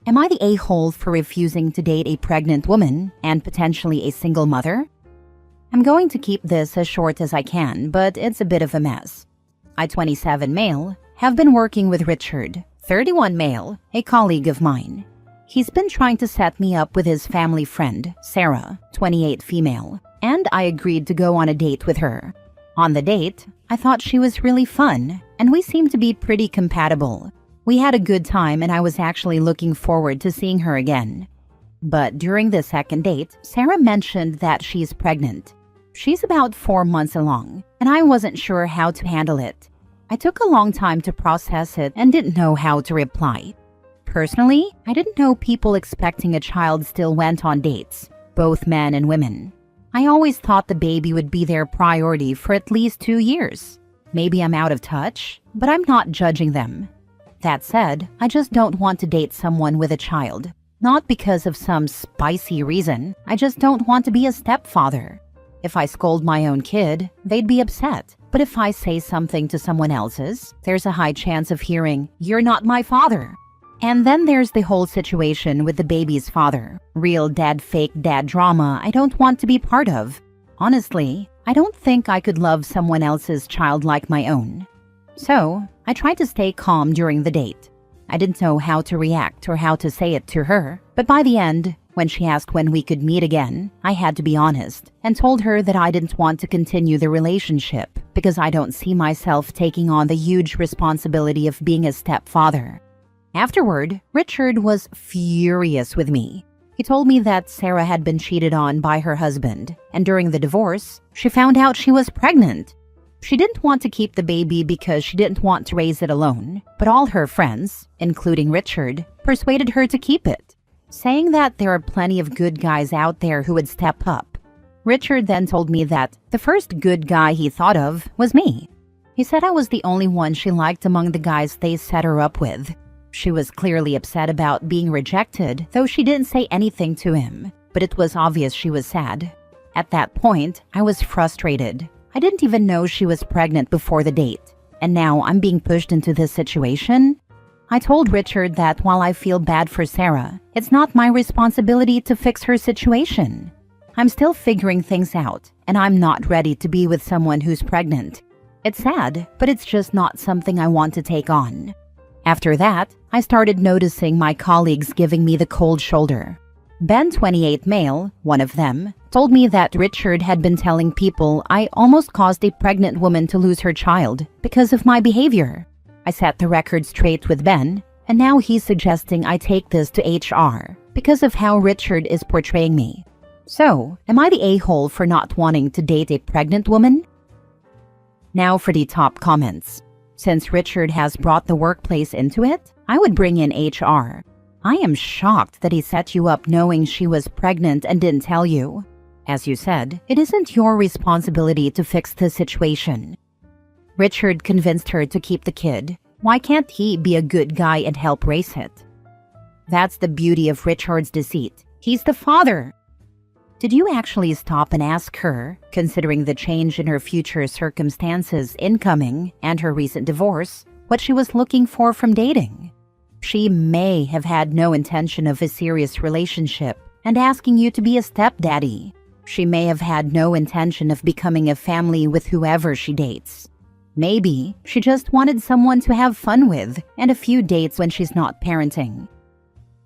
Am I the a-hole for refusing to date a pregnant woman and potentially a single mother? I'm going to keep this as short as I can, but it's a bit of a mess. I, 27 male, have been working with Richard, 31 male, a colleague of mine. He's been trying to set me up with his family friend, Sarah, 28 female, and I agreed to go on a date with her. On the date, I thought she was really fun, and we seemed to be pretty compatible. We had a good time and I was actually looking forward to seeing her again. But during the second date, Sarah mentioned that she's pregnant. She's about 4 months along, and I wasn't sure how to handle it. I took a long time to process it and didn't know how to reply. Personally, I didn't know people expecting a child still went on dates, both men and women. I always thought the baby would be their priority for at least 2 years. Maybe I'm out of touch, but I'm not judging them. That said, I just don't want to date someone with a child. Not because of some spicy reason, I just don't want to be a stepfather. If I scold my own kid, they'd be upset. But if I say something to someone else's, there's a high chance of hearing, "You're not my father." And then there's the whole situation with the baby's father. Real dad, fake dad drama I don't want to be part of. Honestly, I don't think I could love someone else's child like my own. So, I tried to stay calm during the date. I didn't know how to react or how to say it to her, but by the end, when she asked when we could meet again, I had to be honest and told her that I didn't want to continue the relationship because I don't see myself taking on the huge responsibility of being a stepfather. Afterward, Richard was furious with me. He told me that Sarah had been cheated on by her husband, and during the divorce, she found out she was pregnant. She didn't want to keep the baby because she didn't want to raise it alone, but all her friends, including Richard, persuaded her to keep it, saying that there are plenty of good guys out there who would step up. Richard then told me that the first good guy he thought of was me. He said I was the only one she liked among the guys they set her up with. She was clearly upset about being rejected, though she didn't say anything to him, but it was obvious she was sad. At that point, I was frustrated. I didn't even know she was pregnant before the date, and now I'm being pushed into this situation? I told Richard that while I feel bad for Sarah, it's not my responsibility to fix her situation. I'm still figuring things out, and I'm not ready to be with someone who's pregnant. It's sad, but it's just not something I want to take on. After that, I started noticing my colleagues giving me the cold shoulder. Ben, 28 male, one of them, told me that Richard had been telling people I almost caused a pregnant woman to lose her child because of my behavior. I set the record straight with Ben, and now he's suggesting I take this to HR because of how Richard is portraying me. So, am I the a-hole for not wanting to date a pregnant woman? Now for the top comments. Since Richard has brought the workplace into it, I would bring in HR. I am shocked that he set you up knowing she was pregnant and didn't tell you. As you said, it isn't your responsibility to fix the situation. Richard convinced her to keep the kid. Why can't he be a good guy and help raise it? That's the beauty of Richard's deceit. He's the father. Did you actually stop and ask her, considering the change in her future circumstances incoming and her recent divorce, what she was looking for from dating? She may have had no intention of a serious relationship and asking you to be a stepdaddy. She may have had no intention of becoming a family with whoever she dates. Maybe she just wanted someone to have fun with and a few dates when she's not parenting.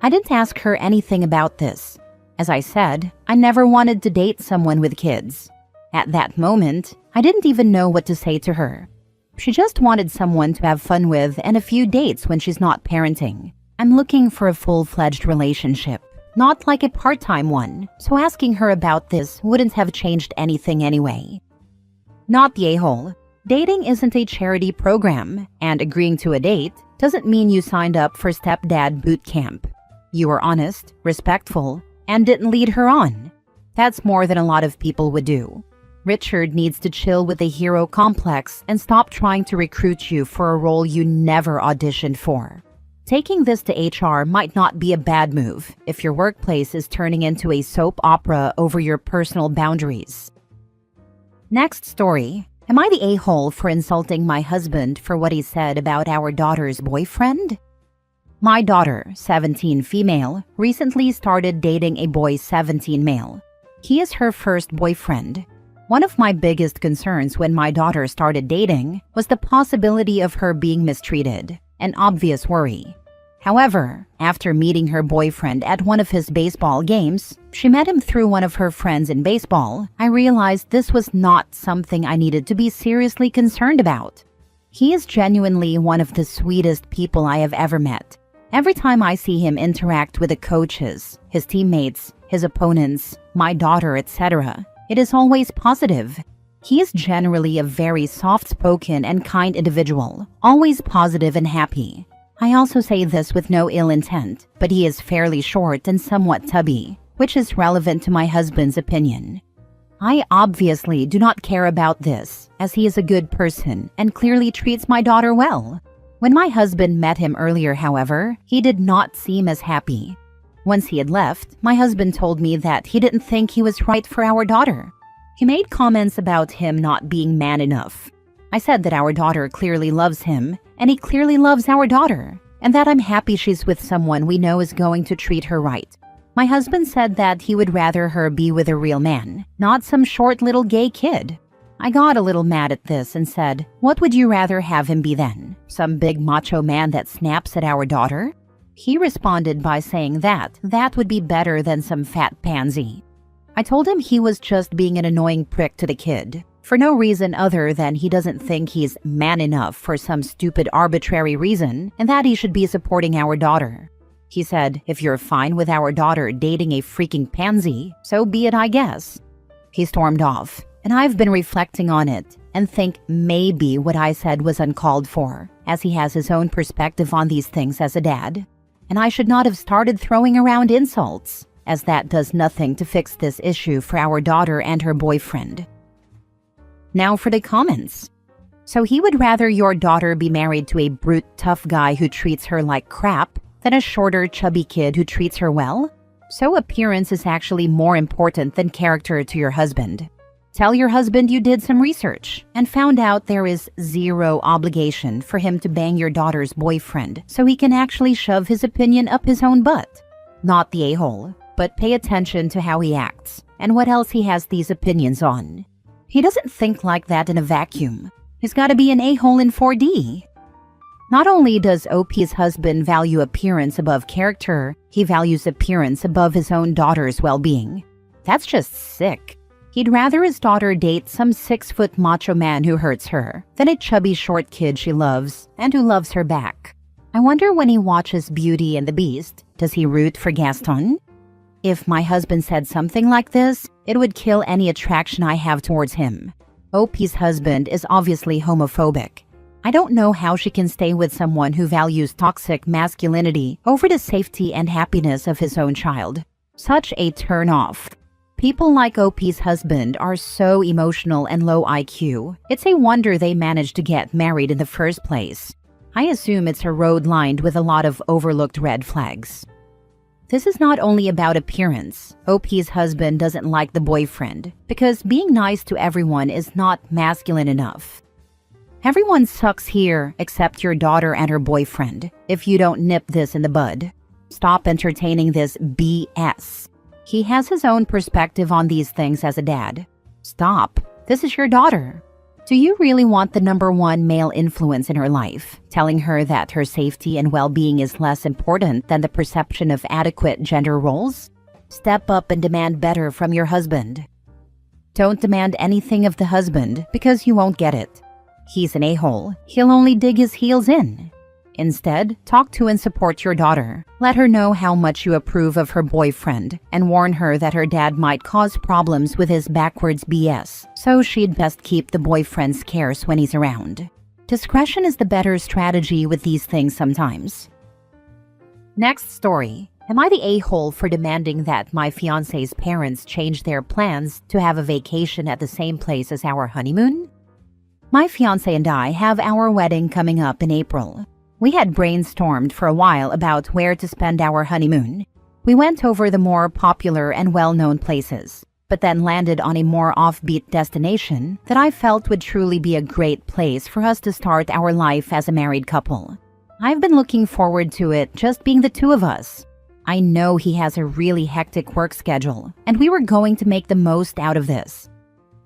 I didn't ask her anything about this. As I said, I never wanted to date someone with kids. At that moment, I didn't even know what to say to her. She just wanted someone to have fun with and a few dates when she's not parenting. I'm looking for a full-fledged relationship, not like a part-time one, so asking her about this wouldn't have changed anything anyway. Not the a-hole. Dating isn't a charity program, and agreeing to a date doesn't mean you signed up for stepdad boot camp. You were honest, respectful, and didn't lead her on. That's more than a lot of people would do. Richard needs to chill with the hero complex and stop trying to recruit you for a role you never auditioned for. Taking this to HR might not be a bad move if your workplace is turning into a soap opera over your personal boundaries. Next story. Am I the a-hole for insulting my husband for what he said about our daughter's boyfriend? My daughter, 17 female, recently started dating a boy 17 male. He is her first boyfriend. One of my biggest concerns when my daughter started dating was the possibility of her being mistreated, an obvious worry. However, after meeting her boyfriend at one of his baseball games, she met him through one of her friends in baseball, I realized this was not something I needed to be seriously concerned about. He is genuinely one of the sweetest people I have ever met. Every time I see him interact with the coaches, his teammates, his opponents, my daughter, etc., it is always positive. He is generally a very soft-spoken and kind individual, always positive and happy. I also say this with no ill intent, but he is fairly short and somewhat tubby, which is relevant to my husband's opinion. I obviously do not care about this, as he is a good person and clearly treats my daughter well. When my husband met him earlier, however, he did not seem as happy. Once he had left, my husband told me that he didn't think he was right for our daughter. He made comments about him not being man enough. I said that our daughter clearly loves him, and he clearly loves our daughter, and that I'm happy she's with someone we know is going to treat her right. My husband said that he would rather her be with a real man, not some short little gay kid. I got a little mad at this and said, "What would you rather have him be then? Some big macho man that snaps at our daughter?" He responded by saying that would be better than some fat pansy. I told him he was just being an annoying prick to the kid, for no reason other than he doesn't think he's man enough for some stupid arbitrary reason, and that he should be supporting our daughter. He said, "If you're fine with our daughter dating a freaking pansy, so be it, I guess." He stormed off, and I've been reflecting on it and think maybe what I said was uncalled for, as he has his own perspective on these things as a dad. And I should not have started throwing around insults, as that does nothing to fix this issue for our daughter and her boyfriend. Now for the comments. So he would rather your daughter be married to a brute tough guy who treats her like crap than a shorter chubby kid who treats her well? So appearance is actually more important than character to your husband. Tell your husband you did some research and found out there is zero obligation for him to bang your daughter's boyfriend so he can actually shove his opinion up his own butt. Not the a-hole, but pay attention to how he acts and what else he has these opinions on. He doesn't think like that in a vacuum. He's got to be an a-hole in 4D. Not only does OP's husband value appearance above character, he values appearance above his own daughter's well-being. That's just sick. He'd rather his daughter date some 6-foot macho man who hurts her than a chubby short kid she loves and who loves her back. I wonder when he watches Beauty and the Beast, does he root for Gaston? If my husband said something like this, it would kill any attraction I have towards him. OP's husband is obviously homophobic. I don't know how she can stay with someone who values toxic masculinity over the safety and happiness of his own child. Such a turn-off. People like OP's husband are so emotional and low IQ. It's a wonder they managed to get married in the first place. I assume it's a road lined with a lot of overlooked red flags. This is not only about appearance. OP's husband doesn't like the boyfriend because being nice to everyone is not masculine enough. Everyone sucks here except your daughter and her boyfriend if you don't nip this in the bud. Stop entertaining this BS. He has his own perspective on these things as a dad. Stop. This is your daughter. Do you really want the number one male influence in her life, telling her that her safety and well-being is less important than the perception of adequate gender roles? Step up and demand better from your husband. Don't demand anything of the husband because you won't get it. He's an a-hole. He'll only dig his heels in. Instead, talk to and support your daughter. Let her know how much you approve of her boyfriend and warn her that her dad might cause problems with his backwards BS, so she'd best keep the boyfriend scarce when he's around. Discretion is the better strategy with these things sometimes. Next story. Am I the a-hole for demanding that my fiancé's parents change their plans to have a vacation at the same place as our honeymoon? My fiancé and I have our wedding coming up in April. We had brainstormed for a while about where to spend our honeymoon. We went over the more popular and well-known places, but then landed on a more offbeat destination that I felt would truly be a great place for us to start our life as a married couple. I've been looking forward to it just being the two of us. I know he has a really hectic work schedule, and we were going to make the most out of this.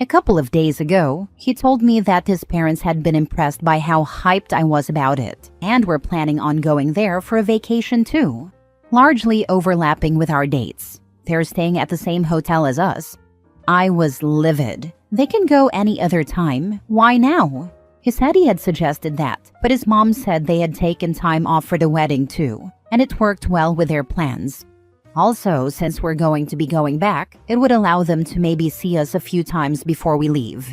A couple of days ago, he told me that his parents had been impressed by how hyped I was about it, and were planning on going there for a vacation too, largely overlapping with our dates. They're staying at the same hotel as us. I was livid. They can go any other time. Why now? He said he had suggested that, but his mom said they had taken time off for the wedding too, and it worked well with their plans. Also, since we're going to be going back, it would allow them to maybe see us a few times before we leave.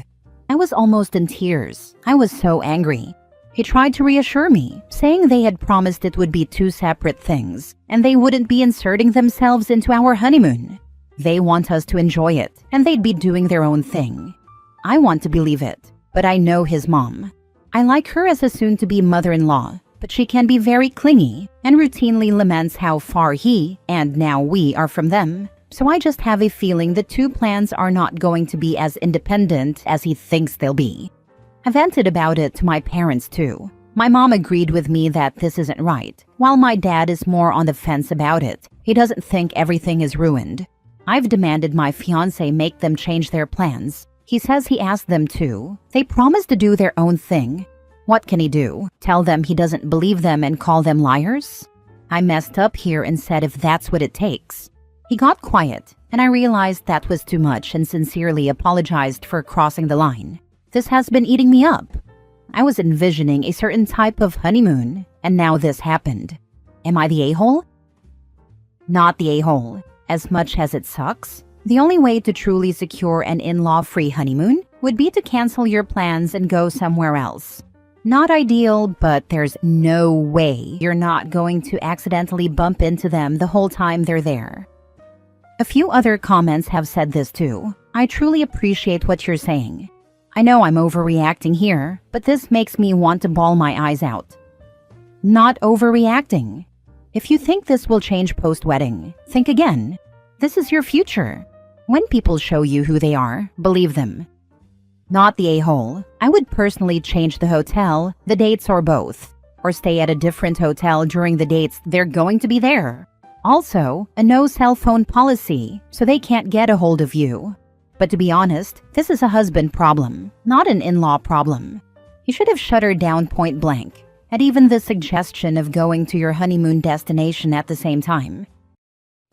I was almost in tears. I was so angry. He tried to reassure me, saying they had promised it would be two separate things, and they wouldn't be inserting themselves into our honeymoon. They want us to enjoy it, and they'd be doing their own thing. I want to believe it, but I know his mom. I like her as a soon-to-be mother-in-law, but she can be very clingy and routinely laments how far he, and now we, are from them. So I just have a feeling the two plans are not going to be as independent as he thinks they'll be. I vented about it to my parents too. My mom agreed with me that this isn't right, while my dad is more on the fence about it. He doesn't think everything is ruined. I've demanded my fiancé make them change their plans. He says he asked them to. They promised to do their own thing. What can he do? Tell them he doesn't believe them and call them liars? I messed up here and said if that's what it takes. He got quiet, and I realized that was too much and sincerely apologized for crossing the line. This has been eating me up. I was envisioning a certain type of honeymoon, and now this happened. Am I the a-hole? Not the a-hole. As much as it sucks, the only way to truly secure an in-law-free honeymoon would be to cancel your plans and go somewhere else. Not ideal, but there's no way you're not going to accidentally bump into them the whole time they're there. A few other comments have said this too. I truly appreciate what you're saying. I know I'm overreacting here, but this makes me want to bawl my eyes out. Not overreacting. If you think this will change post-wedding, think again. This is your future. When people show you who they are, believe them. Not the a-hole. I would personally change the hotel, the dates, or both. Or stay at a different hotel during the dates they're going to be there. Also, a no cell phone policy, so they can't get a hold of you. But to be honest, this is a husband problem, not an in-law problem. You should have shut her down point blank, and even the suggestion of going to your honeymoon destination at the same time.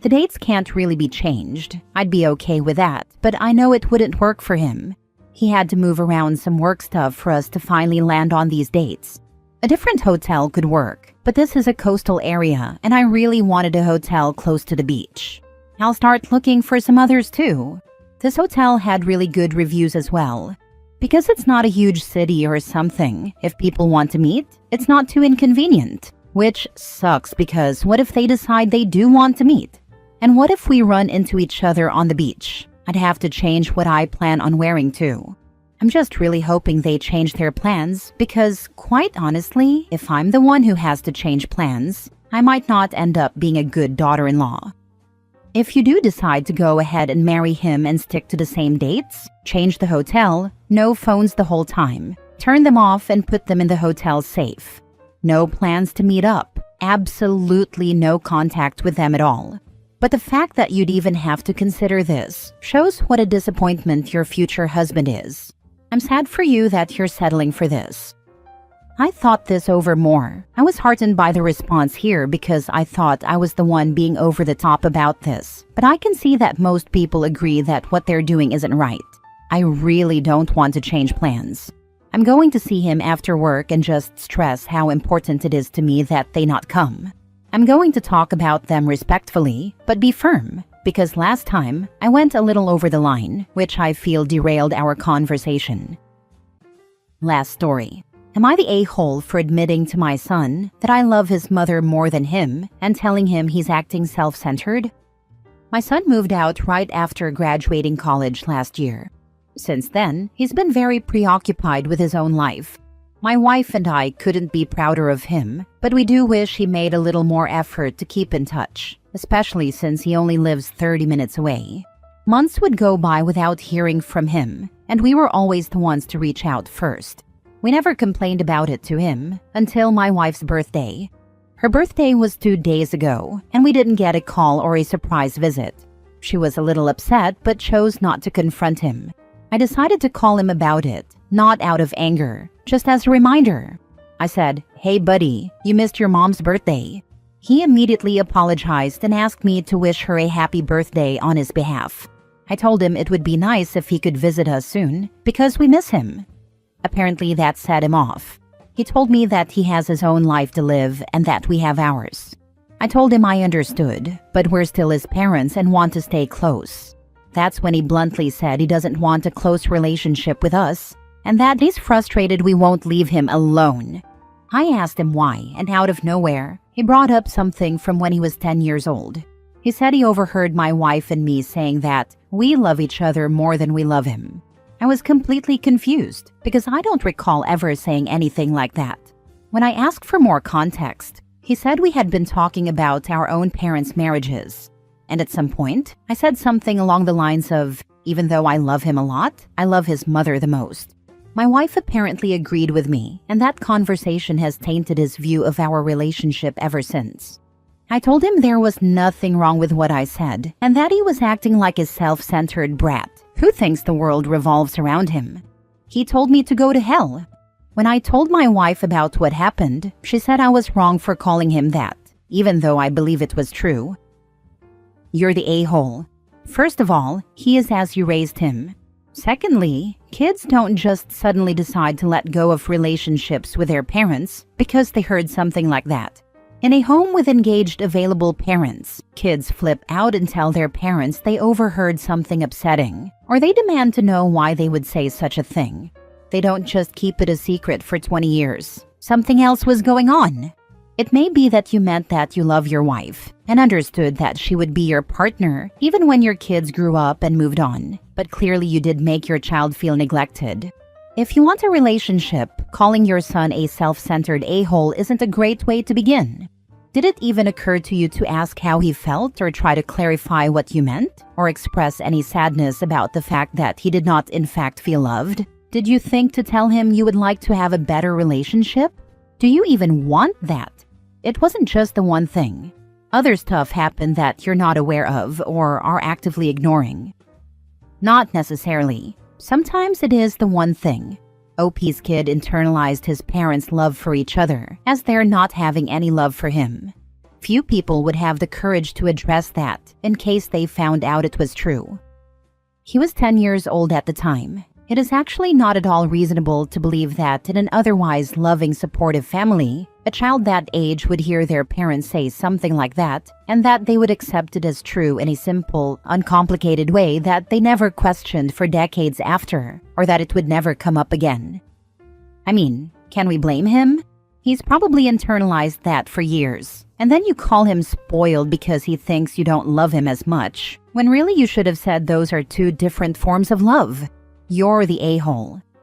The dates can't really be changed. I'd be okay with that, but I know it wouldn't work for him. He had to move around some work stuff for us to finally land on these dates. A different hotel could work, but this is a coastal area, and I really wanted a hotel close to the beach. I'll start looking for some others too. This hotel had really good reviews as well. Because it's not a huge city or something, if people want to meet, it's not too inconvenient. Which sucks because what if they decide they do want to meet? And what if we run into each other on the beach? I'd have to change what I plan on wearing too. I'm just really hoping they change their plans because, quite honestly, if I'm the one who has to change plans, I might not end up being a good daughter-in-law. If you do decide to go ahead and marry him and stick to the same dates, change the hotel, no phones the whole time, turn them off and put them in the hotel safe. No plans to meet up, absolutely no contact with them at all. But the fact that you'd even have to consider this shows what a disappointment your future husband is. I'm sad for you that you're settling for this. I thought this over more. I was heartened by the response here because I thought I was the one being over the top about this. But I can see that most people agree that what they're doing isn't right. I really don't want to change plans. I'm going to see him after work and just stress how important it is to me that they not come. I'm going to talk about them respectfully, but be firm, because last time I went a little over the line, which I feel derailed our conversation. Last story. Am I the a-hole for admitting to my son that I love his mother more than him and telling him he's acting self-centered? My son moved out right after graduating college last year. Since then, he's been very preoccupied with his own life. My wife and I couldn't be prouder of him, but we do wish he made a little more effort to keep in touch, especially since he only lives 30 minutes away. Months would go by without hearing from him, and we were always the ones to reach out first. We never complained about it to him until my wife's birthday. Her birthday was 2 days ago, and we didn't get a call or a surprise visit. She was a little upset but chose not to confront him. I decided to call him about it, not out of anger, just as a reminder. I said, "Hey buddy, you missed your mom's birthday." He immediately apologized and asked me to wish her a happy birthday on his behalf. I told him it would be nice if he could visit us soon because we miss him. Apparently that set him off. He told me that he has his own life to live and that we have ours. I told him I understood, but we're still his parents and want to stay close. That's when he bluntly said he doesn't want a close relationship with us and that he's frustrated we won't leave him alone. I asked him why, and out of nowhere, he brought up something from when he was 10 years old. He said he overheard my wife and me saying that we love each other more than we love him. I was completely confused because I don't recall ever saying anything like that. When I asked for more context, he said we had been talking about our own parents' marriages. And at some point, I said something along the lines of, even though I love him a lot, I love his mother the most. My wife apparently agreed with me, and that conversation has tainted his view of our relationship ever since. I told him there was nothing wrong with what I said, and that he was acting like a self-centered brat who thinks the world revolves around him. He told me to go to hell. When I told my wife about what happened, she said I was wrong for calling him that, even though I believe it was true. "You're the a-hole. First of all, he is as you raised him. Secondly, kids don't just suddenly decide to let go of relationships with their parents because they heard something like that. In a home with engaged available parents, kids flip out and tell their parents they overheard something upsetting, or they demand to know why they would say such a thing. They don't just keep it a secret for 20 years. Something else was going on. It may be that you meant that you love your wife and understood that she would be your partner even when your kids grew up and moved on, but clearly you did make your child feel neglected. If you want a relationship, calling your son a self-centered a-hole isn't a great way to begin. Did it even occur to you to ask how he felt or try to clarify what you meant, or express any sadness about the fact that he did not in fact feel loved? Did you think to tell him you would like to have a better relationship? Do you even want that? It wasn't just the one thing. Other stuff happened that you're not aware of or are actively ignoring. Not necessarily. Sometimes it is the one thing. OP's kid internalized his parents' love for each other as they're not having any love for him. Few people would have the courage to address that in case they found out it was true. He was 10 years old at the time. It is actually not at all reasonable to believe that in an otherwise loving, supportive family, a child that age would hear their parents say something like that, and that they would accept it as true in a simple, uncomplicated way that they never questioned for decades after, or that it would never come up again. I mean, can we blame him? He's probably internalized that for years, and then you call him spoiled because he thinks you don't love him as much, when really you should have said those are two different forms of love. You're the a-hole.